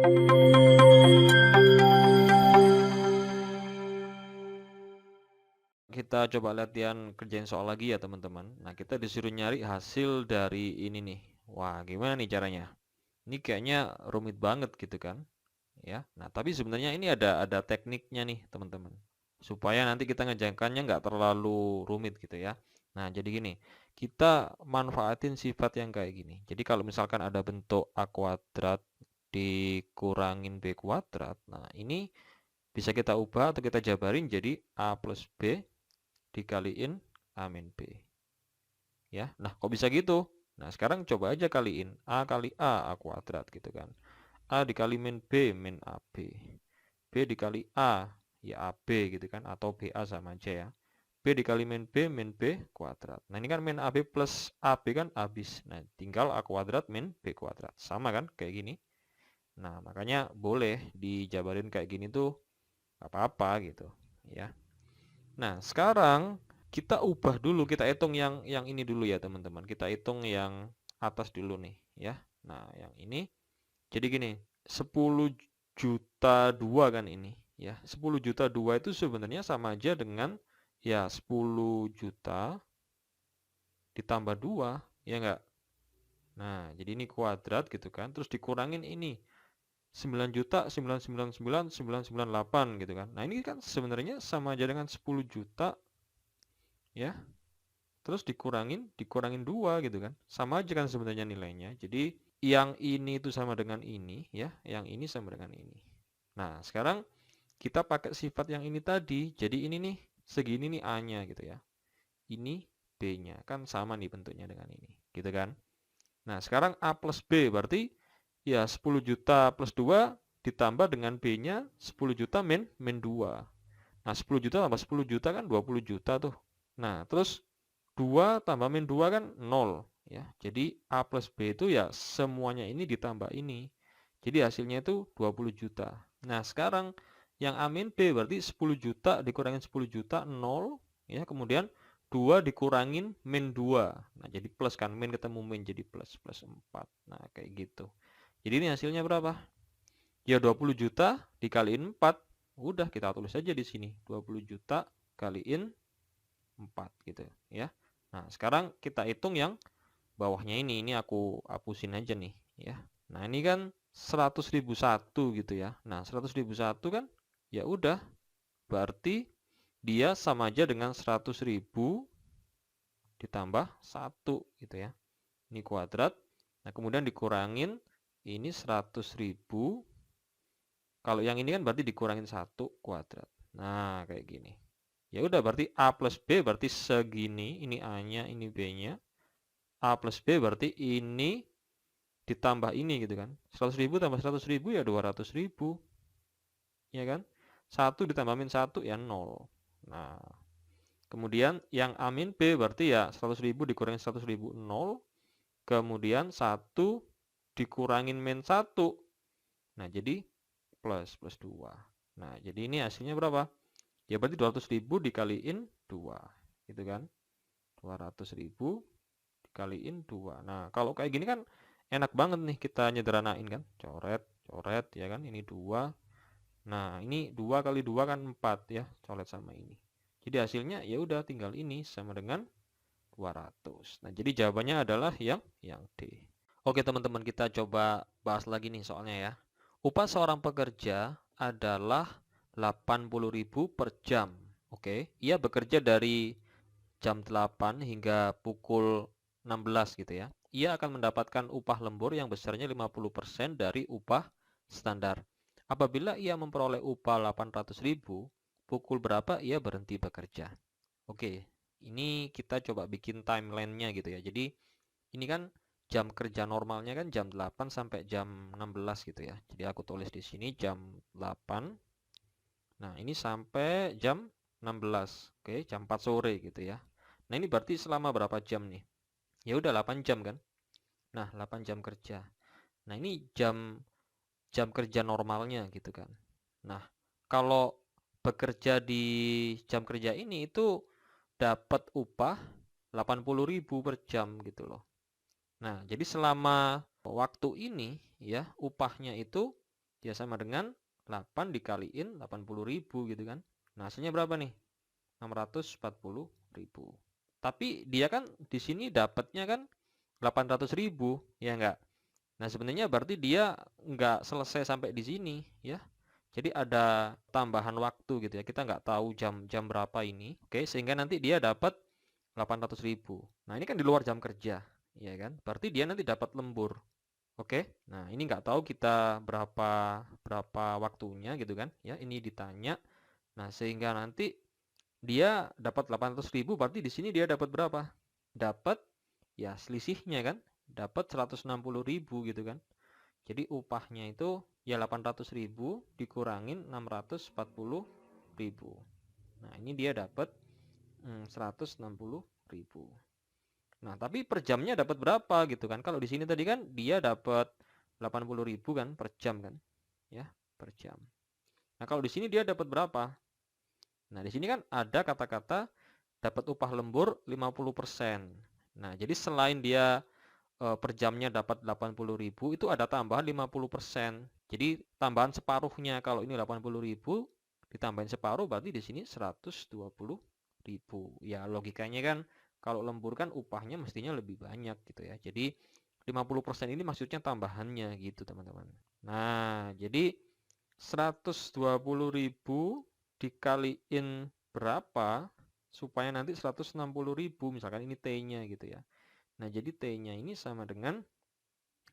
Kita coba latihan kerjain soal lagi ya teman-teman. Nah, kita disuruh nyari hasil dari ini nih. Wah, gimana nih caranya? Ini kayaknya rumit banget gitu kan? Ya. Nah, tapi sebenarnya ini ada tekniknya nih teman-teman. Supaya nanti kita ngejakannya nggak terlalu rumit gitu ya. Nah, jadi gini, kita manfaatin sifat yang kayak gini. Jadi kalau misalkan ada bentuk A kuadrat dikurangin B kuadrat, nah ini bisa kita ubah atau kita jabarin jadi A plus B dikaliin A min B. Ya, nah kok bisa gitu? Nah, sekarang coba aja kaliin A kali A kuadrat gitu kan. A dikali min min AB. B dikali A, ya AB gitu kan, atau BA sama aja ya. B dikali min B kuadrat. Nah, ini kan min AB plus AB kan habis. Nah, tinggal A kuadrat min B kuadrat. Sama kan, kayak gini. Nah, makanya boleh dijabarin kayak gini tuh apa-apa gitu, ya. Nah, sekarang kita ubah dulu, kita hitung yang ini dulu ya, teman-teman. Kita hitung yang atas dulu nih, ya. Nah, yang ini jadi gini, 10 juta 2 kan ini, ya. 10 juta 2 itu sebenarnya sama aja dengan ya 10 juta ditambah 2, ya enggak? Nah, jadi ini kuadrat gitu kan, terus dikurangin ini 9.999.998 gitu kan. Nah, ini kan sebenarnya sama aja dengan 10 juta ya. Terus dikurangin 2 gitu kan. Sama aja kan sebenarnya nilainya. Jadi yang ini itu sama dengan ini ya, yang ini sama dengan ini. Nah, sekarang kita pakai sifat yang ini tadi. Jadi ini nih, segini nih A-nya gitu ya. Ini B-nya. Kan sama nih bentuknya dengan ini. Gitu kan. Nah, sekarang A plus B berarti ya 10 juta plus 2 ditambah dengan B-nya 10 juta min 2. Nah, 10 juta tambah 10 juta kan 20 juta tuh. Nah, terus 2 tambah min 2 kan 0 ya. Jadi A plus B itu ya semuanya ini ditambah ini. Jadi hasilnya itu 20 juta. Nah, sekarang yang A min B berarti 10 juta dikurangin 10 juta 0 ya. Kemudian 2 dikurangin min 2. Nah, jadi plus kan, min ketemu min jadi plus 4. Nah, kayak gitu. Jadi ini hasilnya berapa? Ya 20 juta dikaliin 4. Udah kita tulis aja di sini. 20 juta kaliin 4 gitu ya. Nah, sekarang kita hitung yang bawahnya ini. Ini aku hapusin aja nih ya. Nah, ini kan 100.001 gitu ya. Nah, 100.001 kan ya udah berarti dia sama aja dengan 100.000 ditambah 1 gitu ya. Ini kuadrat. Nah, kemudian dikurangin ini 100.000. Kalau yang ini kan berarti dikurangin 1 kuadrat. Nah, kayak gini. Ya udah berarti A plus B berarti segini, ini A-nya, ini B-nya. A plus B berarti ini ditambah ini gitu kan. 100.000 tambah 100.000 ya 200.000. Ya kan? 1 ditambah min 1 ya 0. Nah, kemudian yang A min B berarti ya 100.000 dikurangin 100.000 0. Kemudian 1 dikurangin min 1. Nah, jadi plus 2. Nah, jadi ini hasilnya berapa? Ya berarti 200.000 dikaliin 2 gitu kan. 200.000 dikaliin 2. Nah, kalau kayak gini kan enak banget nih kita nyederhanain kan. Coret, coret ya kan. Ini 2. Nah, ini 2 kali 2 kan 4 ya. Coret sama ini. Jadi hasilnya ya udah tinggal ini sama dengan 200. Nah, jadi jawabannya adalah yang D. Oke, teman-teman, kita coba bahas lagi nih soalnya ya. Upah seorang pekerja adalah 80.000 per jam. Oke, ia bekerja dari jam 8 hingga pukul 16 gitu ya. Ia akan mendapatkan upah lembur yang besarnya 50% dari upah standar. Apabila ia memperoleh upah 800.000, pukul berapa ia berhenti bekerja? Oke, ini kita coba bikin timeline-nya gitu ya. Jadi ini kan jam kerja normalnya kan jam 8 sampai jam 16 gitu ya. Jadi aku tulis di sini jam 8. Nah, ini sampai jam 16. Oke, jam 4 sore gitu ya. Nah, ini berarti selama berapa jam nih? Ya udah 8 jam kan? Nah, 8 jam kerja. Nah, ini jam kerja normalnya gitu kan. Nah, kalau bekerja di jam kerja ini itu dapat upah 80.000 per jam gitu loh. Nah, jadi selama waktu ini ya upahnya itu dia sama dengan 8 dikaliin 80.000 gitu kan. Nah, hasilnya berapa nih? 640.000. Tapi dia kan di sini dapatnya kan 800.000, ya enggak? Nah, sebenarnya berarti dia nggak selesai sampai di sini, ya. Jadi ada tambahan waktu gitu ya. Kita nggak tahu jam berapa ini. Oke, sehingga nanti dia dapat 800.000. Nah, ini kan di luar jam kerja, ya kan? Berarti dia nanti dapat lembur. Oke. Nah, ini nggak tahu kita berapa waktunya gitu kan? Ya, ini ditanya. Nah, sehingga nanti dia dapat 800.000, berarti di sini dia dapat berapa? Dapat ya selisihnya kan? Dapat 160.000 gitu kan? Jadi upahnya itu ya 800.000 dikurangin 640.000. Nah, ini dia dapat 160.000. Nah, tapi per jamnya dapat berapa gitu kan? Kalau di sini tadi kan dia dapat 80.000 kan per jam kan? Ya, per jam. Nah, kalau di sini dia dapat berapa? Nah, di sini kan ada kata-kata dapat upah lembur 50%. Nah, jadi selain dia per jamnya dapat 80.000, itu ada tambahan 50%. Jadi tambahan separuhnya. Kalau ini 80.000 ditambahin separuh berarti di sini 120.000. Ya, logikanya kan kalau lembur kan upahnya mestinya lebih banyak gitu ya. Jadi 50% ini maksudnya tambahannya gitu, teman-teman. Nah, jadi 120.000 dikaliin berapa supaya nanti 160.000, misalkan ini T-nya gitu ya. Nah, jadi T-nya ini sama dengan,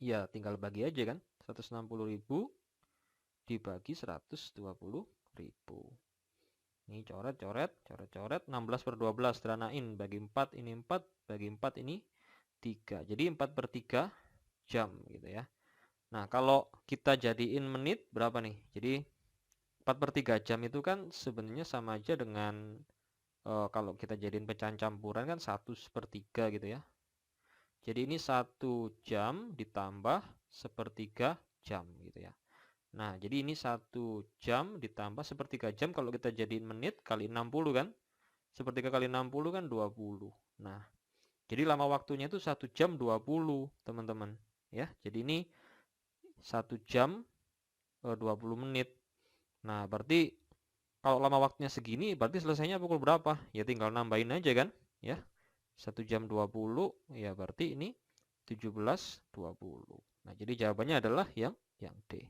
ya tinggal bagi aja kan, 160.000 dibagi 120.000. Ini coret, 16/12, seranain, bagi 4, ini 4, bagi 4, ini 3. Jadi 4/3 jam gitu ya. Nah, kalau kita jadiin menit, berapa nih? Jadi 4/3 jam itu kan sebenarnya sama aja dengan, kalau kita jadiin pecahan campuran kan 1/3 gitu ya. Jadi ini 1 jam ditambah 1/3 jam gitu ya. Nah, jadi ini 1 jam ditambah 1/3 jam, kalau kita jadiin menit kali 60 kan. 1/3 kali 60 kan 20. Nah, jadi lama waktunya itu 1 jam 20, teman-teman. Ya, jadi ini 1 jam 20 menit. Nah, berarti kalau lama waktunya segini, berarti selesainya pukul berapa? Ya tinggal nambahin aja kan, ya. 1 jam 20, ya berarti ini 17.20. Nah, jadi jawabannya adalah yang D.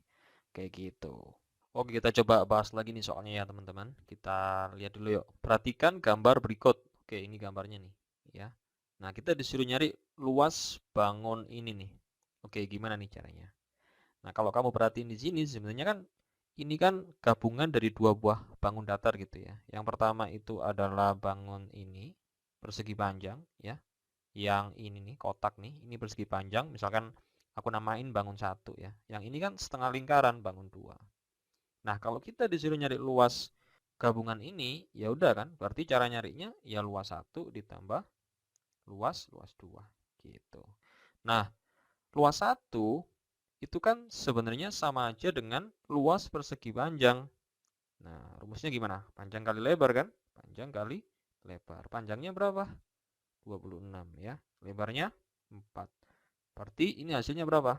Kayak gitu. Oke, kita coba bahas lagi nih soalnya ya, teman-teman. Kita lihat dulu yuk. Perhatikan gambar berikut. Oke, ini gambarnya nih, ya. Nah, kita disuruh nyari luas bangun ini nih. Oke, gimana nih caranya? Nah, kalau kamu perhatiin di sini, sebenarnya kan ini kan gabungan dari dua buah bangun datar gitu ya. Yang pertama itu adalah bangun ini, persegi panjang, ya. Yang ini nih, kotak nih, ini persegi panjang. Misalkan aku namain bangun 1 ya. Yang ini kan setengah lingkaran, bangun 2. Nah, kalau kita disuruh nyari luas gabungan ini, ya udah kan, berarti cara nyarinya ya luas 1 ditambah luas 2 gitu. Nah, luas 1 itu kan sebenarnya sama aja dengan luas persegi panjang. Nah, rumusnya gimana? Panjang kali lebar kan? Panjang kali lebar. Panjangnya berapa? 26 ya. Lebarnya 4. Berarti ini hasilnya berapa?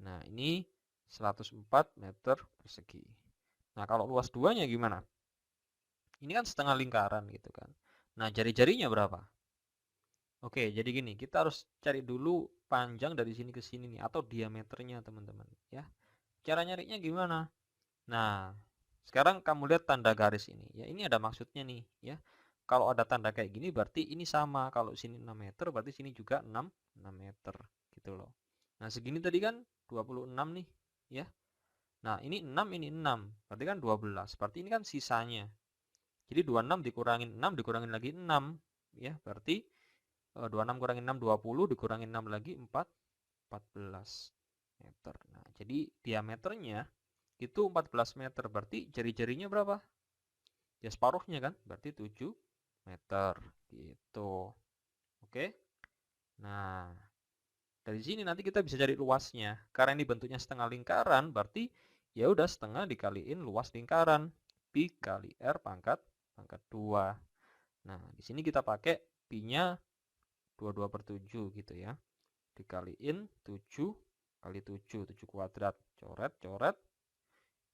Nah, ini 104 meter persegi. Nah, kalau luas 2-nya gimana? Ini kan setengah lingkaran gitu kan. Nah, jari-jarinya berapa? Oke, jadi gini, kita harus cari dulu panjang dari sini ke sini nih, atau diameternya, teman-teman, ya. Cara nyarinya gimana? Nah, sekarang kamu lihat tanda garis ini. Ya, ini ada maksudnya nih, ya. Kalau ada tanda kayak gini berarti ini sama. Kalau sini 6 meter berarti sini juga 6 meter gitu loh. Nah, segini tadi kan 26 nih, ya. Nah, ini 6, ini 6. Berarti kan 12. Berarti ini kan sisanya. Jadi 26 dikurangin 6 dikurangin lagi 6, ya. Berarti 26 kurangin 6 20, dikurangin 6 lagi 4, 14 meter. Nah, jadi diameternya itu 14 meter. Berarti jari-jarinya berapa? Ya separuhnya kan, berarti 7 meter gitu. Oke. Nah, dari sini nanti kita bisa cari luasnya. Karena ini bentuknya setengah lingkaran, berarti ya udah setengah dikaliin luas lingkaran. Pi kali R pangkat 2. Nah, di sini kita pakai pi-nya 22/7 gitu ya. Dikaliin 7 kali 7, 7 kuadrat. Coret, coret.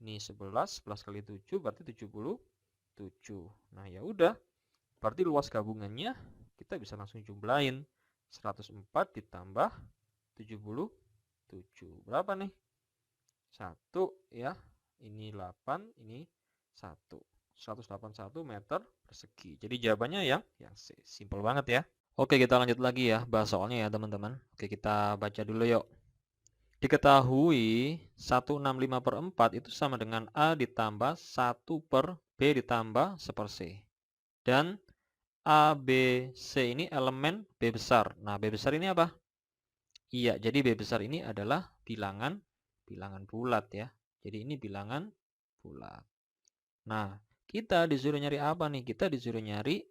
Ini 11 kali 7 berarti 77. Nah, ya udah. Berarti luas gabungannya kita bisa langsung jumlahin. 104 ditambah 77. Berapa nih? 1 ya. Ini 8, ini 1. 181 meter persegi. Jadi jawabannya yang C. Simple banget ya. Oke, kita lanjut lagi ya bahas soalnya ya teman-teman. Oke, kita baca dulu yuk. Diketahui 165/4 itu sama dengan A ditambah 1 per B ditambah 1 per C. Dan A, B, C ini elemen B besar. Nah, B besar ini apa? Iya, jadi B besar ini adalah bilangan bulat ya. Jadi ini bilangan bulat. Nah, kita disuruh nyari apa nih? Kita disuruh nyari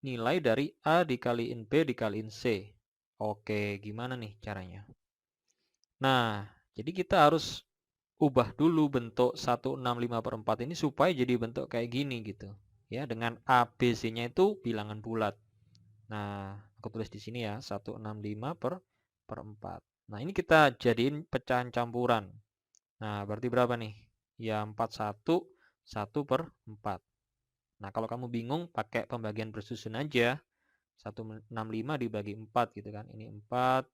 nilai dari A dikaliin B dikaliin C. Oke, gimana nih caranya? Nah, jadi kita harus ubah dulu bentuk 165/4 ini supaya jadi bentuk kayak gini gitu. Ya, dengan A, B, C-nya itu bilangan bulat. Nah, aku tulis di sini ya, 165/4. Nah, ini kita jadiin pecahan campuran. Nah, berarti berapa nih? Ya, 41, 1/4. Nah, kalau kamu bingung, pakai pembagian bersusun aja. 165 dibagi 4 gitu kan. Ini 4,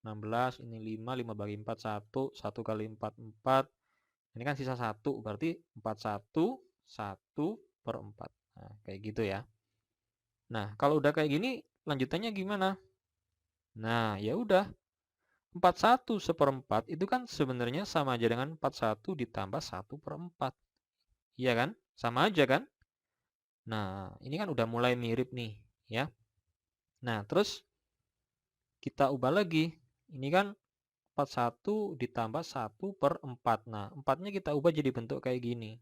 16, ini 5 bagi 4, 1 kali 4, 4. Ini kan sisa 1, berarti 41, 1/4. Nah, kayak gitu ya. Nah, kalau udah kayak gini, lanjutannya gimana? Nah, ya udah. 41/4 itu kan sebenarnya sama aja dengan 41 ditambah 1/4. Iya kan? Sama aja kan? Nah, ini kan udah mulai mirip nih, ya. Nah, terus kita ubah lagi. Ini kan 41 ditambah 1/4. Nah, 4-nya kita ubah jadi bentuk kayak gini.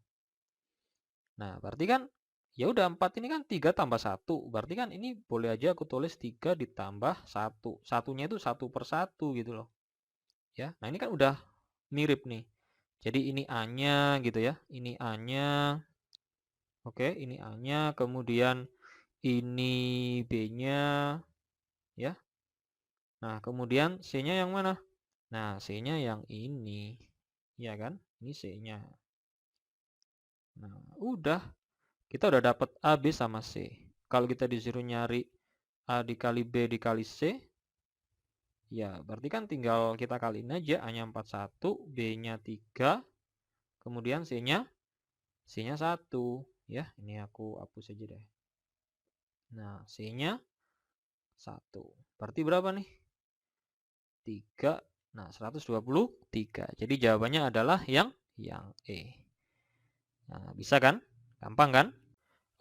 Nah, berarti kan ya udah 4 ini kan 3 tambah 1. Berarti kan ini boleh aja aku tulis 3 ditambah 1. Satunya itu 1/1 gitu loh. Ya. Nah, ini kan udah mirip nih. Jadi ini A-nya gitu ya. Ini A-nya. Oke, ini A-nya, kemudian ini B-nya ya. Nah, kemudian C-nya yang mana? Nah, C-nya yang ini. Ya kan? Ini C-nya. Nah, udah. Kita udah dapat A, B sama C. Kalau kita disuruh nyari A dikali B dikali C, ya berarti kan tinggal kita kaliin aja. A-nya 41, B-nya 3, kemudian C-nya 1. Ya, ini aku hapus aja deh. Nah, C-nya 1. Berarti berapa nih? 3. Nah, 123. Jadi jawabannya adalah yang E. Nah, bisa kan? Gampang kan?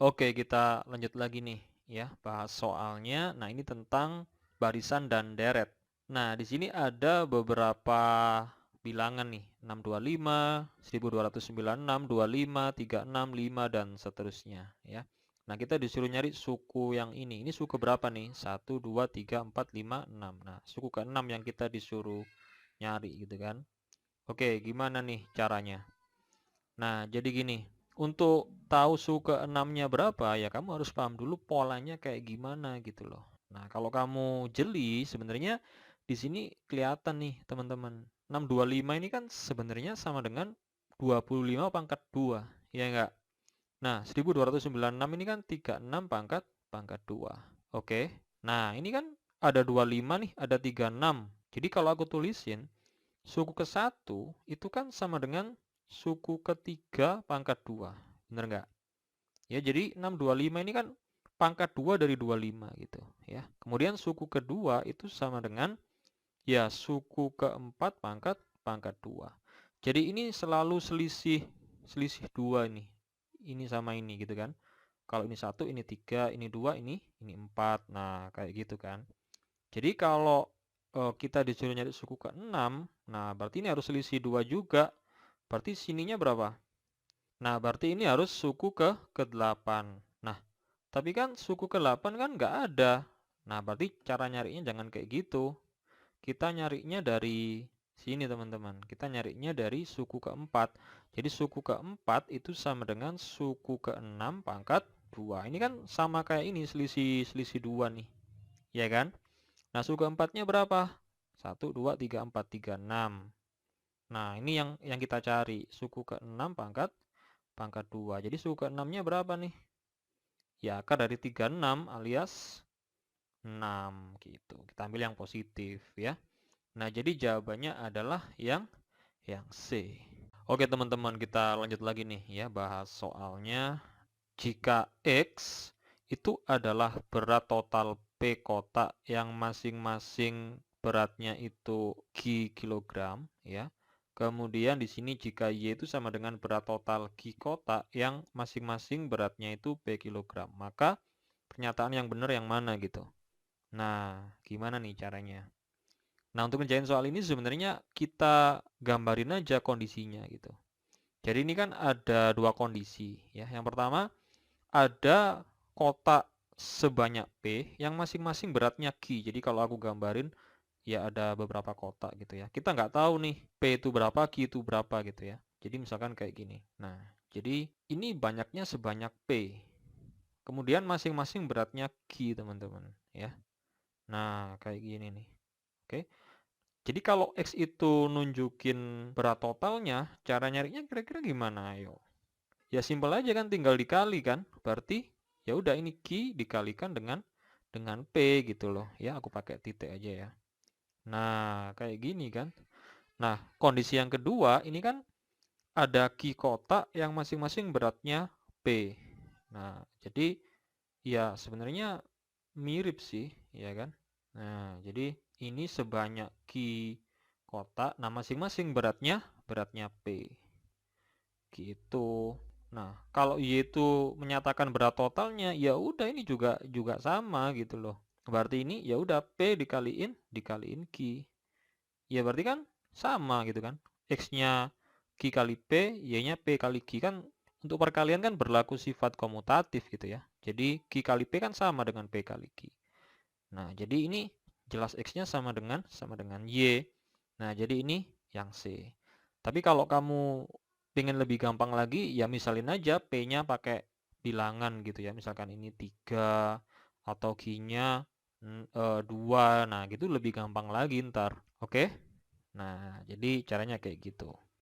Oke, kita lanjut lagi nih ya, bahas soalnya. Nah, ini tentang barisan dan deret. Nah, di sini ada beberapa bilangan nih, 625, 1296, 25, 36, 5 dan seterusnya ya. Nah, kita disuruh nyari suku yang ini. Ini suku berapa nih? 1 2 3 4 5 6. Nah, suku ke-6 yang kita disuruh nyari gitu kan. Oke, gimana nih caranya? Nah, jadi gini, untuk tahu suku ke-6-nya berapa, ya kamu harus paham dulu polanya kayak gimana gitu loh. Nah, kalau kamu jeli, sebenarnya di sini kelihatan nih teman-teman. 625 ini kan sebenarnya sama dengan 25 pangkat 2, ya enggak? Nah, 1296 ini kan 36 pangkat 2. Oke. Nah, ini kan ada 25 nih, ada 36. Jadi kalau aku tulisin, suku ke-1 itu kan sama dengan suku ketiga pangkat 2. Bener nggak? Ya, jadi 625 ini kan pangkat 2 dari 25 gitu ya. Kemudian suku kedua itu sama dengan ya suku keempat pangkat 2. Jadi ini selalu selisih 2 nih. Ini sama ini gitu kan. Kalau ini 1, ini 3, ini 2, ini 4. Nah, kayak gitu kan. Jadi kalau kita disuruh nyari suku ke-6, nah berarti ini harus selisih 2 juga. Berarti sininya berapa? Nah, berarti ini harus suku ke-8. Nah, tapi kan suku ke-8 kan nggak ada. Nah, berarti cara nyarinya jangan kayak gitu. Kita nyarinya dari sini, teman-teman. Kita nyarinya dari suku ke-4. Jadi suku ke-4 itu sama dengan suku ke-6 pangkat 2. Ini kan sama kayak ini, selisih 2 nih. Ya kan? Nah, suku ke-4-nya berapa? 1, 2, 3, 4, 3, 6. Nah, ini yang kita cari. Suku ke-6 pangkat 2. Jadi suku ke-6-nya berapa nih? Ya, akar dari 36 alias 6 gitu. Kita ambil yang positif ya. Nah, jadi jawabannya adalah yang C. Oke, teman-teman, kita lanjut lagi nih ya, bahas soalnya. Jika X itu adalah berat total P kotak yang masing-masing beratnya itu Q kilogram ya. Kemudian di sini jika Y itu sama dengan berat total Q kotak yang masing-masing beratnya itu P kilogram, maka pernyataan yang benar yang mana gitu. Nah, gimana nih caranya? Nah, untuk ngerjain soal ini sebenarnya kita gambarin aja kondisinya gitu. Jadi ini kan ada dua kondisi ya. Yang pertama, ada kotak sebanyak P yang masing-masing beratnya Q. Jadi kalau aku gambarin ya ada beberapa kotak gitu ya. Kita nggak tahu nih P itu berapa, Q itu berapa gitu ya. Jadi misalkan kayak gini. Nah, jadi ini banyaknya sebanyak P. Kemudian masing-masing beratnya Q, teman-teman ya. Nah, kayak gini nih. Oke. Jadi kalau X itu nunjukin berat totalnya, cara nyarinya kira-kira gimana? Ayo. Ya simpel aja kan, tinggal dikali kan. Berarti ya udah ini Q dikalikan dengan P gitu loh. Ya, aku pakai titik aja ya. Nah, kayak gini kan. Nah, kondisi yang kedua ini kan ada Q kotak yang masing-masing beratnya P. Nah, jadi ya sebenarnya mirip sih, ya kan? Nah, jadi ini sebanyak Q kotak, nah masing-masing beratnya P. Gitu. Nah, kalau Y itu menyatakan berat totalnya, ya udah ini juga sama gitu loh. Berarti ini ya udah P dikaliin Q. Ya berarti kan sama gitu kan. X-nya Q kali P, Y-nya P kali Q kan untuk perkalian kan berlaku sifat komutatif gitu ya. Jadi Q kali P kan sama dengan P kali Q. Nah, jadi ini jelas X-nya sama dengan Y. Nah, jadi ini yang C. Tapi kalau kamu pengen lebih gampang lagi, ya misalin aja P-nya pakai bilangan gitu ya. Misalkan ini 3 atau Q-nya 2. Nah, gitu lebih gampang lagi ntar. Oke? Nah, jadi caranya kayak gitu.